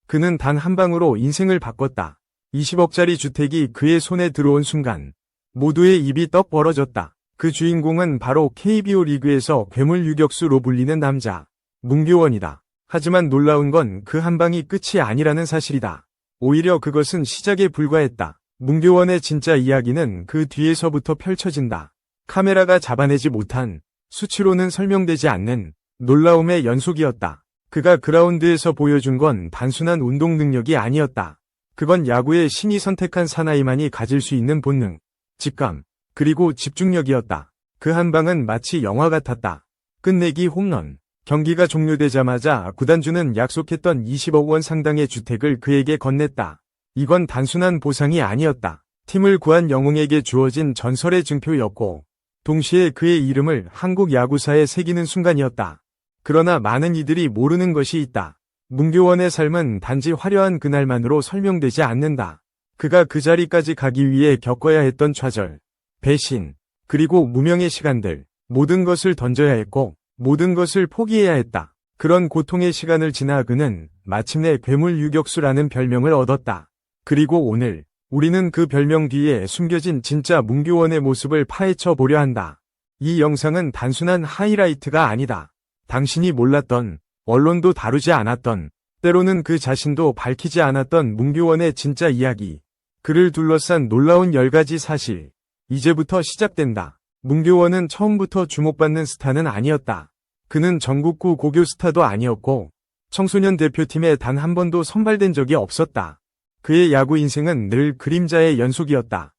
그는 단 한 방으로 인생을 바꿨다. 20억짜리 주택이 그의 손에 들어온 순간 모두의 입이 떡 벌어졌다. 그 주인공은 바로 KBO 리그에서 괴물 유격수로 불리는 남자 문교원이다. 하지만 놀라운 건 그 한 방이 끝이 아니라는 사실이다. 오히려 그것은 시작에 불과했다. 문교원의 진짜 이야기는 그 뒤에서부터 펼쳐진다. 카메라가 잡아내지 못한, 수치로는 설명되지 않는 놀라움의 연속이었다. 그가 그라운드에서 보여준 건 단순한 운동 능력이 아니었다. 그건 야구의 신이 선택한 사나이만이 가질 수 있는 본능, 직감, 그리고 집중력이었다. 그 한 방은 마치 영화 같았다. 끝내기 홈런. 경기가 종료되자마자 구단주는 약속했던 20억 원 상당의 주택을 그에게 건넸다. 이건 단순한 보상이 아니었다. 팀을 구한 영웅에게 주어진 전설의 증표였고, 동시에 그의 이름을 한국 야구사에 새기는 순간이었다. 그러나 많은 이들이 모르는 것이 있다. 문교원의 삶은 단지 화려한 그날만으로 설명되지 않는다. 그가 그 자리까지 가기 위해 겪어야 했던 좌절, 배신, 그리고 무명의 시간들, 모든 것을 던져야 했고 모든 것을 포기해야 했다. 그런 고통의 시간을 지나 그는 마침내 괴물 유격수라는 별명을 얻었다. 그리고 오늘 우리는 그 별명 뒤에 숨겨진 진짜 문교원의 모습을 파헤쳐 보려 한다. 이 영상은 단순한 하이라이트가 아니다. 당신이 몰랐던, 언론도 다루지 않았던, 때로는 그 자신도 밝히지 않았던 문교원의 진짜 이야기. 그를 둘러싼 놀라운 10가지 사실. 이제부터 시작된다. 문교원은 처음부터 주목받는 스타는 아니었다. 그는 전국구 고교 스타도 아니었고 청소년 대표팀에 단 한 번도 선발된 적이 없었다. 그의 야구 인생은 늘 그림자의 연속이었다.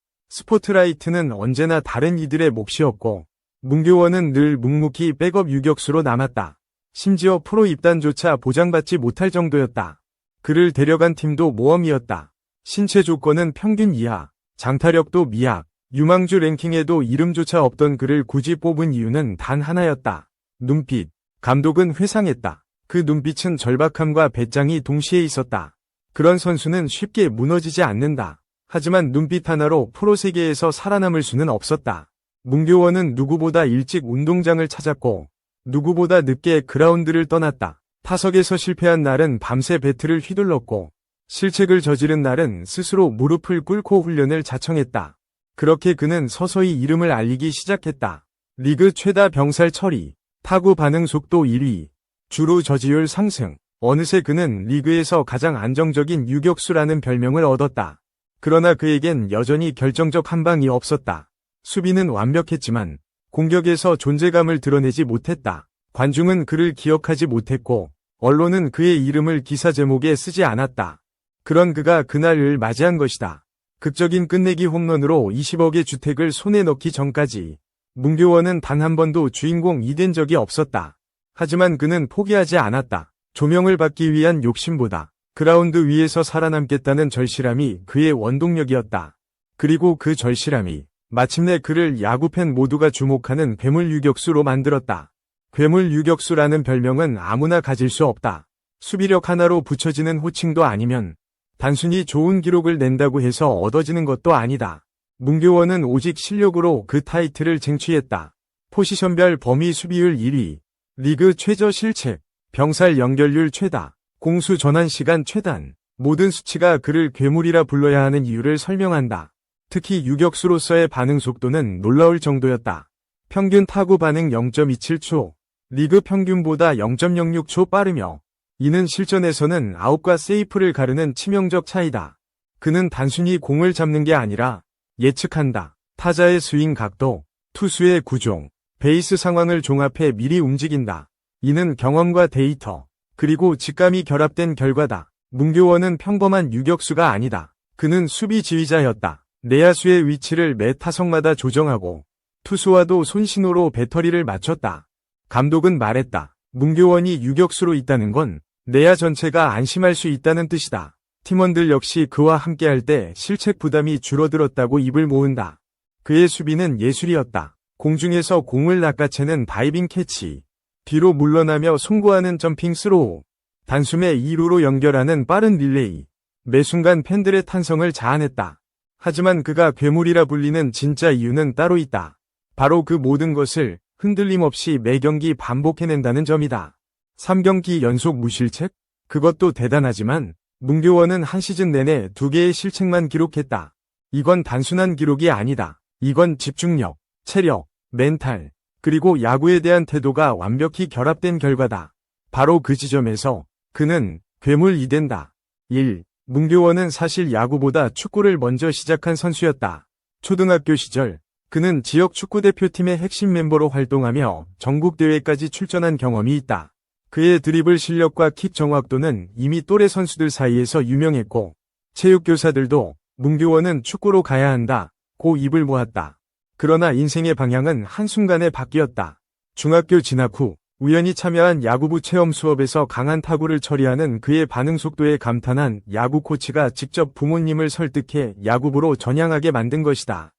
스포트라이트는 언제나 다른 이들의 몫이었고 문교원은 늘 묵묵히 백업 유격수로 남았다. 심지어 프로 입단조차 보장받지 못할 정도였다. 그를 데려간 팀도 모험이었다. 신체 조건은 평균 이하, 장타력도 미약, 유망주 랭킹에도 이름조차 없던 그를 굳이 뽑은 이유는 단 하나였다. 눈빛. 감독은 회상했다. 그 눈빛은 절박함과 배짱이 동시에 있었다. 그런 선수는 쉽게 무너지지 않는다. 하지만 눈빛 하나로 프로 세계에서 살아남을 수는 없었다. 문교원은 누구보다 일찍 운동장을 찾았고 누구보다 늦게 그라운드를 떠났다. 타석에서 실패한 날은 밤새 배트를 휘둘렀고 실책을 저지른 날은 스스로 무릎을 꿇고 훈련을 자청했다. 그렇게 그는 서서히 이름을 알리기 시작했다. 리그 최다 병살 처리, 타구 반응 속도 1위, 주루 저지율 상승. 어느새 그는 리그에서 가장 안정적인 유격수라는 별명을 얻었다. 그러나 그에겐 여전히 결정적 한 방이 없었다. 수비는 완벽했지만 공격에서 존재감을 드러내지 못했다. 관중은 그를 기억하지 못했고 언론은 그의 이름을 기사 제목에 쓰지 않았다. 그런 그가 그날을 맞이한 것이다. 극적인 끝내기 홈런으로 20억의 주택을 손에 넣기 전까지 문교원은 단 한 번도 주인공이 된 적이 없었다. 하지만 그는 포기하지 않았다. 조명을 받기 위한 욕심보다 그라운드 위에서 살아남겠다는 절실함이 그의 원동력이었다. 그리고 그 절실함이 마침내 그를 야구팬 모두가 주목하는 괴물 유격수로 만들었다. 괴물 유격수라는 별명은 아무나 가질 수 없다. 수비력 하나로 붙여지는 호칭도 아니면 단순히 좋은 기록을 낸다고 해서 얻어지는 것도 아니다. 문교원은 오직 실력으로 그 타이틀을 쟁취했다. 포지션별 범위 수비율 1위, 리그 최저 실책, 병살 연결률 최다, 공수 전환 시간 최단. 모든 수치가 그를 괴물이라 불러야 하는 이유를 설명한다. 특히 유격수로서의 반응 속도는 놀라울 정도였다. 평균 타구 반응 0.27초, 리그 평균보다 0.06초 빠르며 이는 실전에서는 아웃과 세이프를 가르는 치명적 차이다. 그는 단순히 공을 잡는 게 아니라 예측한다. 타자의 스윙 각도, 투수의 구종, 베이스 상황을 종합해 미리 움직인다. 이는 경험과 데이터, 그리고 직감이 결합된 결과다. 문교원은 평범한 유격수가 아니다. 그는 수비 지휘자였다. 내야수의 위치를 매 타석마다 조정하고 투수와도 손신호로 배터리를 맞췄다. 감독은 말했다. 문교원이 유격수로 있다는 건 내야 전체가 안심할 수 있다는 뜻이다. 팀원들 역시 그와 함께할 때 실책 부담이 줄어들었다고 입을 모은다. 그의 수비는 예술이었다. 공중에서 공을 낚아채는 다이빙 캐치, 뒤로 물러나며 송구하는 점핑 스로우, 단숨에 2루로 연결하는 빠른 릴레이. 매 순간 팬들의 탄성을 자아냈다. 하지만 그가 괴물이라 불리는 진짜 이유는 따로 있다. 바로 그 모든 것을 흔들림 없이 매 경기 반복해낸다는 점이다. 3경기 연속 무실책? 그것도 대단하지만 문교원은 한 시즌 내내 2개의 실책만 기록했다. 이건 단순한 기록이 아니다. 이건 집중력, 체력, 멘탈, 그리고 야구에 대한 태도가 완벽히 결합된 결과다. 바로 그 지점에서 그는 괴물이 된다. 1. 문교원은 사실 야구보다 축구를 먼저 시작한 선수였다. 초등학교 시절 그는 지역 축구대표팀의 핵심 멤버로 활동하며 전국대회까지 출전한 경험이 있다. 그의 드리블 실력과 킥 정확도는 이미 또래 선수들 사이에서 유명했고 체육교사들도 문교원은 축구로 가야 한다 고 입을 모았다. 그러나 인생의 방향은 한순간에 바뀌었다. 중학교 진학 후 우연히 참여한 야구부 체험 수업에서 강한 타구를 처리하는 그의 반응 속도에 감탄한 야구 코치가 직접 부모님을 설득해 야구부로 전향하게 만든 것이다.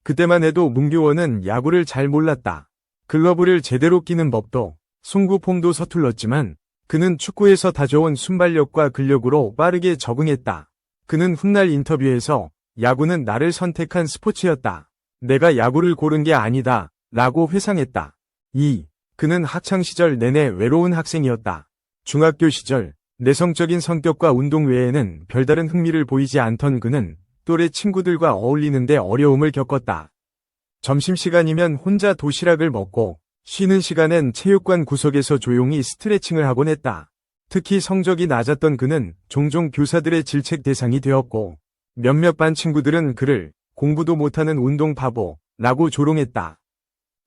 그때만 해도 문교원은 야구를 잘 몰랐다. 글러브를 제대로 끼는 법도 송구폼도 서툴렀지만 그는 축구에서 다져온 순발력과 근력으로 빠르게 적응했다. 그는 훗날 인터뷰에서 야구는 나를 선택한 스포츠였다. 내가 야구를 고른 게 아니다 라고 회상했다. 2. 그는 학창시절 내내 외로운 학생이었다. 중학교 시절 내성적인 성격과 운동 외에는 별다른 흥미를 보이지 않던 그는 또래 친구들과 어울리는데 어려움을 겪었다. 점심시간이면 혼자 도시락을 먹고 쉬는 시간엔 체육관 구석에서 조용히 스트레칭을 하곤 했다. 특히 성적이 낮았던 그는 종종 교사들의 질책 대상이 되었고 몇몇 반 친구들은 그를 공부도 못하는 운동 바보라고 조롱했다.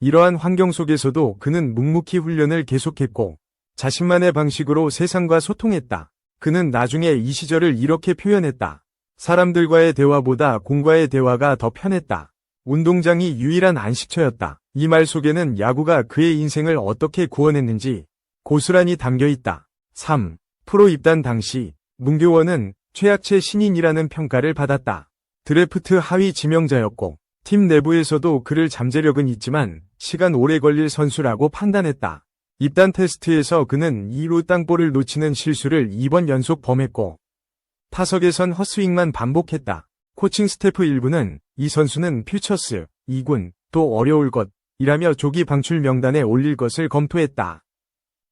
이러한 환경 속에서도 그는 묵묵히 훈련을 계속했고 자신만의 방식으로 세상과 소통했다. 그는 나중에 이 시절을 이렇게 표현했다. 사람들과의 대화보다 공과의 대화가 더 편했다. 운동장이 유일한 안식처였다. 이 말 속에는 야구가 그의 인생을 어떻게 구원했는지 고스란히 담겨 있다. 3. 프로 입단 당시 문교원은 최약체 신인이라는 평가를 받았다. 드래프트 하위 지명자였고 팀 내부에서도 그를 잠재력은 있지만 시간 오래 걸릴 선수라고 판단했다. 입단 테스트에서 그는 2루 땅볼을 놓치는 실수를 2번 연속 범했고 타석에선 헛스윙만 반복했다. 코칭 스태프 일부는 이 선수는 퓨처스 2군 또 어려울 것이라며 조기 방출 명단에 올릴 것을 검토했다.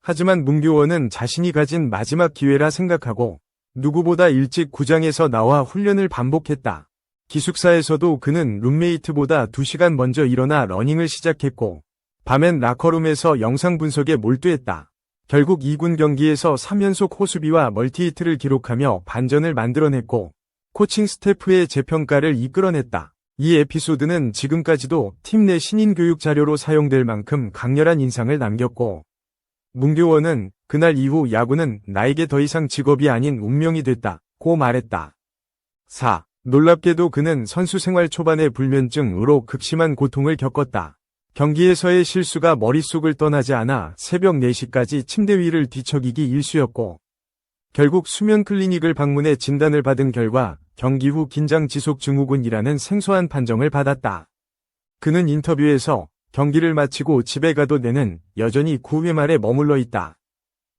하지만 문교원은 자신이 가진 마지막 기회라 생각하고 누구보다 일찍 구장에서 나와 훈련을 반복했다. 기숙사에서도 그는 룸메이트보다 2시간 먼저 일어나 러닝을 시작했고 밤엔 라커룸에서 영상 분석에 몰두했다. 결국 2군 경기에서 3연속 호수비와 멀티히트를 기록하며 반전을 만들어냈고 코칭 스태프의 재평가를 이끌어냈다. 이 에피소드는 지금까지도 팀 내 신인 교육 자료로 사용될 만큼 강렬한 인상을 남겼고 문교원은 그날 이후 야구는 나에게 더 이상 직업이 아닌 운명이 됐다고 말했다. 4. 놀랍게도 그는 선수 생활 초반에 불면증으로 극심한 고통을 겪었다. 경기에서의 실수가 머릿속을 떠나지 않아 새벽 4시까지 침대 위를 뒤척이기 일쑤였고 결국 수면 클리닉을 방문해 진단을 받은 결과 경기 후 긴장 지속 증후군이라는 생소한 판정을 받았다. 그는 인터뷰에서 경기를 마치고 집에 가도 내는 여전히 9회 말에 머물러 있다.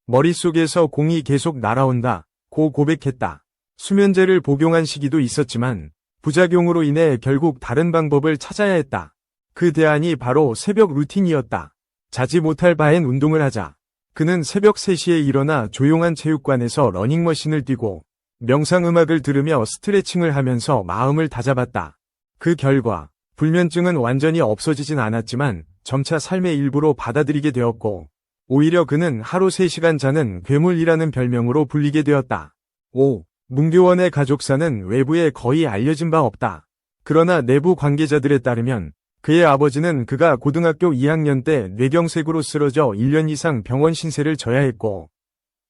머릿속에서 공이 계속 날아온다 고 고백했다. 수면제를 복용한 시기도 있었지만 부작용으로 인해 결국 다른 방법을 찾아야 했다. 그 대안이 바로 새벽 루틴이었다. 자지 못할 바엔 운동을 하자. 그는 새벽 3시에 일어나 조용한 체육관에서 러닝머신을 뛰고 명상음악을 들으며 스트레칭을 하면서 마음을 다잡았다. 그 결과 불면증은 완전히 없어지진 않았지만 점차 삶의 일부로 받아들이게 되었고 오히려 그는 하루 3시간 자는 괴물이라는 별명으로 불리게 되었다. 5. 문교원의 가족사는 외부에 거의 알려진 바 없다. 그러나 내부 관계자들에 따르면 그의 아버지는 그가 고등학교 2학년 때 뇌경색으로 쓰러져 1년 이상 병원 신세를 져야 했고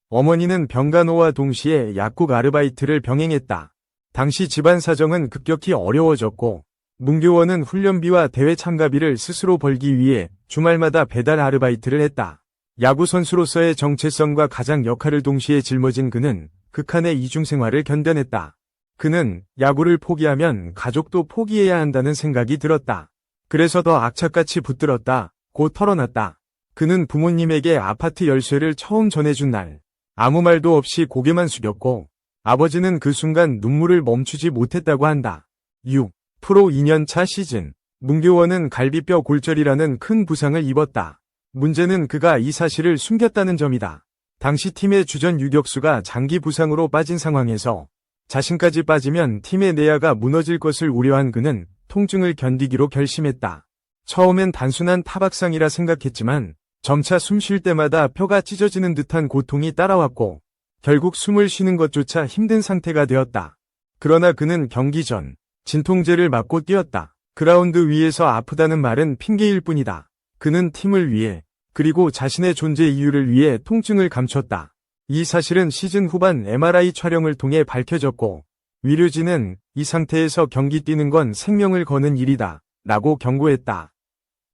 어머니는 병간호와 동시에 약국 아르바이트를 병행했다. 당시 집안 사정은 급격히 어려워졌고 문교원은 훈련비와 대회 참가비를 스스로 벌기 위해 주말마다 배달 아르바이트를 했다. 야구 선수로서의 정체성과 가장 역할을 동시에 짊어진 그는 극한의 이중생활을 견뎌냈다. 그는 야구를 포기하면 가족도 포기해야 한다는 생각이 들었다. 그래서 더 악착같이 붙들었다 고 털어놨다. 그는 부모님에게 아파트 열쇠를 처음 전해준 날 아무 말도 없이 고개만 숙였고 아버지는 그 순간 눈물을 멈추지 못했다고 한다. 6. 프로 2년차 시즌 문교원은 갈비뼈 골절이라는 큰 부상을 입었다. 문제는 그가 이 사실을 숨겼다는 점이다. 당시 팀의 주전 유격수가 장기 부상으로 빠진 상황에서 자신까지 빠지면 팀의 내야가 무너질 것을 우려한 그는 통증을 견디기로 결심했다. 처음엔 단순한 타박상이라 생각했지만 점차 숨 쉴 때마다 뼈가 찢어지는 듯한 고통이 따라왔고 결국 숨을 쉬는 것조차 힘든 상태가 되었다. 그러나 그는 경기 전 진통제를 맞고 뛰었다. 그라운드 위에서 아프다는 말은 핑계일 뿐이다. 그는 팀을 위해 그리고 자신의 존재 이유를 위해 통증을 감췄다. 이 사실은 시즌 후반 MRI 촬영을 통해 밝혀졌고 위류진은 이 상태에서 경기 뛰는 건 생명을 거는 일이다 라고 경고했다.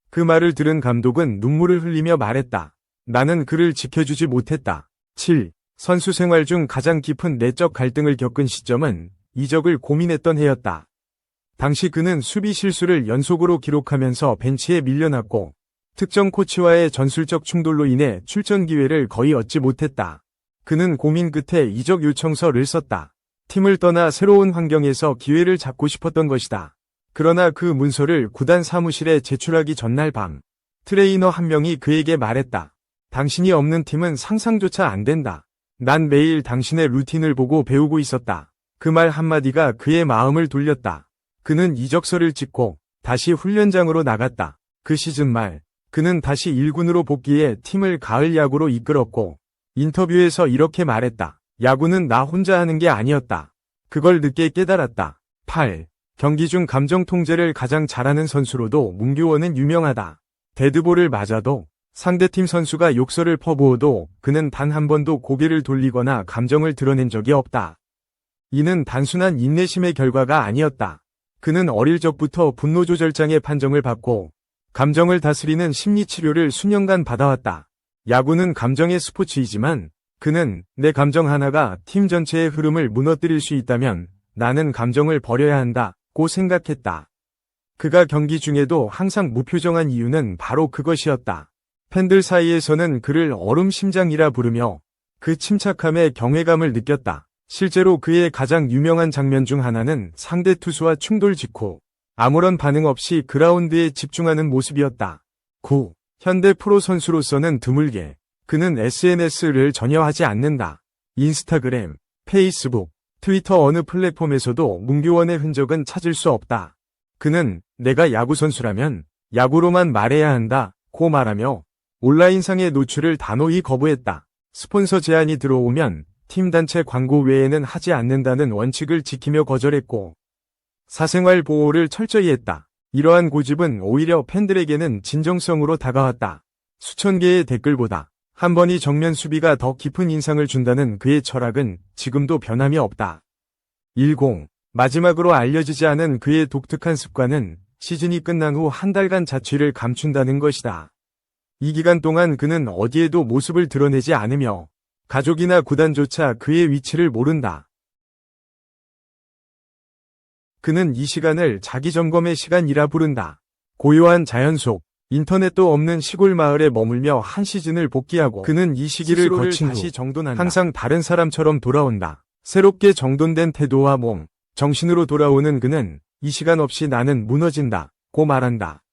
그 말을 들은 감독은 눈물을 흘리며 말했다. 나는 그를 지켜주지 못했다. 7. 선수 생활 중 가장 깊은 내적 갈등을 겪은 시점은 이적을 고민했던 해였다. 당시 그는 수비 실수를 연속으로 기록하면서 벤치에 밀려났고 특정 코치와의 전술적 충돌로 인해 출전 기회를 거의 얻지 못했다. 그는 고민 끝에 이적 요청서를 썼다. 팀을 떠나 새로운 환경에서 기회를 잡고 싶었던 것이다. 그러나 그 문서를 구단 사무실에 제출하기 전날 밤 트레이너 한 명이 그에게 말했다. 당신이 없는 팀은 상상조차 안 된다. 난 매일 당신의 루틴을 보고 배우고 있었다. 그 말 한마디가 그의 마음을 돌렸다. 그는 이적서를 찍고 다시 훈련장으로 나갔다. 그 시즌 말 그는 다시 1군으로 복귀해 팀을 가을 야구로 이끌었고 인터뷰에서 이렇게 말했다. 야구는 나 혼자 하는 게 아니었다. 그걸 늦게 깨달았다. 8. 경기 중 감정 통제를 가장 잘하는 선수로도 문규원은 유명하다. 데드볼을 맞아도 상대팀 선수가 욕설을 퍼부어도 그는 단 한 번도 고개를 돌리거나 감정을 드러낸 적이 없다. 이는 단순한 인내심의 결과가 아니었다. 그는 어릴 적부터 분노조절장애 판정을 받고 감정을 다스리는 심리치료를 수년간 받아왔다. 야구는 감정의 스포츠이지만 그는 내 감정 하나가 팀 전체의 흐름을 무너뜨릴 수 있다면 나는 감정을 버려야 한다고 생각했다. 그가 경기 중에도 항상 무표정한 이유는 바로 그것이었다. 팬들 사이에서는 그를 얼음심장이라 부르며 그 침착함에 경외감을 느꼈다. 실제로 그의 가장 유명한 장면 중 하나는 상대 투수와 충돌 직후 아무런 반응 없이 그라운드에 집중하는 모습이었다. 9. 현대 프로 선수로서는 드물게 그는 SNS를 전혀 하지 않는다. 인스타그램, 페이스북, 트위터 어느 플랫폼에서도 문규원의 흔적은 찾을 수 없다. 그는 내가 야구선수라면 야구로만 말해야 한다고 말하며 온라인상의 노출을 단호히 거부했다. 스폰서 제안이 들어오면 팀 단체 광고 외에는 하지 않는다는 원칙을 지키며 거절했고 사생활 보호를 철저히 했다. 이러한 고집은 오히려 팬들에게는 진정성으로 다가왔다. 수천 개의 댓글보다 한 번이 정면 수비가 더 깊은 인상을 준다는 그의 철학은 지금도 변함이 없다. 10. 마지막으로 알려지지 않은 그의 독특한 습관은 시즌이 끝난 후 한 달간 자취를 감춘다는 것이다. 이 기간 동안 그는 어디에도 모습을 드러내지 않으며 가족이나 구단조차 그의 위치를 모른다. 그는 이 시간을 자기 점검의 시간이라 부른다. 고요한 자연 속 인터넷도 없는 시골 마을에 머물며 한 시즌을 복귀하고 그는 이 시기를 거친 후 다시 정돈한다. 항상 다른 사람처럼 돌아온다. 새롭게 정돈된 태도와 몸, 정신으로 돌아오는 그는 이 시간 없이 나는 무너진다고 말한다.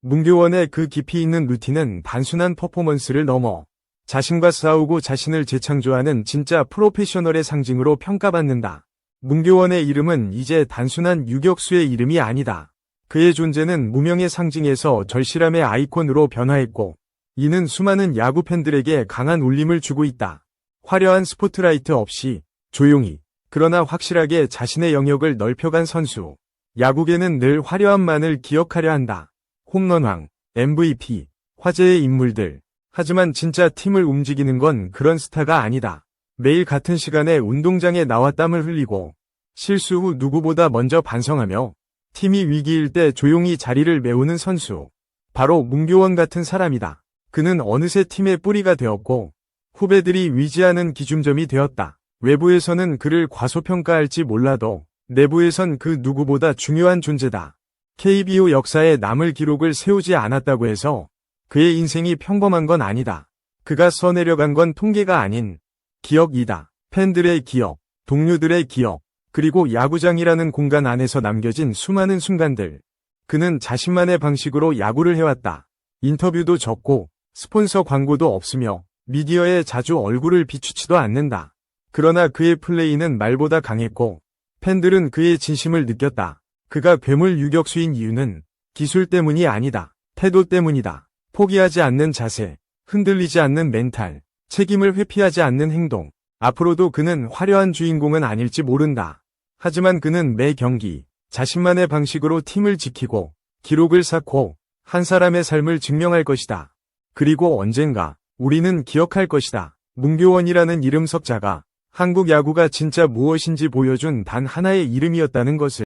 문규원의 그 깊이 있는 루틴은 단순한 퍼포먼스를 넘어 자신과 싸우고 자신을 재창조하는 진짜 프로페셔널의 상징으로 평가받는다. 문규원의 이름은 이제 단순한 유격수의 이름이 아니다. 그의 존재는 무명의 상징에서 절실함의 아이콘으로 변화했고 이는 수많은 야구 팬들에게 강한 울림을 주고 있다. 화려한 스포트라이트 없이 조용히 그러나 확실하게 자신의 영역을 넓혀간 선수. 야구계는 늘 화려함만을 기억하려 한다. 홈런왕, MVP, 화제의 인물들. 하지만 진짜 팀을 움직이는 건 그런 스타가 아니다. 매일 같은 시간에 운동장에 나와 땀을 흘리고 실수 후 누구보다 먼저 반성하며 팀이 위기일 때 조용히 자리를 메우는 선수. 바로 문규원 같은 사람이다. 그는 어느새 팀의 뿌리가 되었고 후배들이 위지하는 기준점이 되었다. 외부에서는 그를 과소평가할지 몰라도 내부에선 그 누구보다 중요한 존재다. KBO 역사에 남을 기록을 세우지 않았다고 해서 그의 인생이 평범한 건 아니다. 그가 써내려간 건 통계가 아닌 기억이다. 팬들의 기억, 동료들의 기억, 그리고 야구장이라는 공간 안에서 남겨진 수많은 순간들. 그는 자신만의 방식으로 야구를 해왔다. 인터뷰도 적고 스폰서 광고도 없으며 미디어에 자주 얼굴을 비추지도 않는다. 그러나 그의 플레이는 말보다 강했고 팬들은 그의 진심을 느꼈다. 그가 괴물 유격수인 이유는 기술 때문이 아니다. 태도 때문이다. 포기하지 않는 자세, 흔들리지 않는 멘탈, 책임을 회피하지 않는 행동. 앞으로도 그는 화려한 주인공은 아닐지 모른다. 하지만 그는 매 경기 자신만의 방식으로 팀을 지키고 기록을 쌓고 한 사람의 삶을 증명할 것이다. 그리고 언젠가 우리는 기억할 것이다. 문교원이라는 이름 석자가 한국 야구가 진짜 무엇인지 보여준 단 하나의 이름이었다는 것을.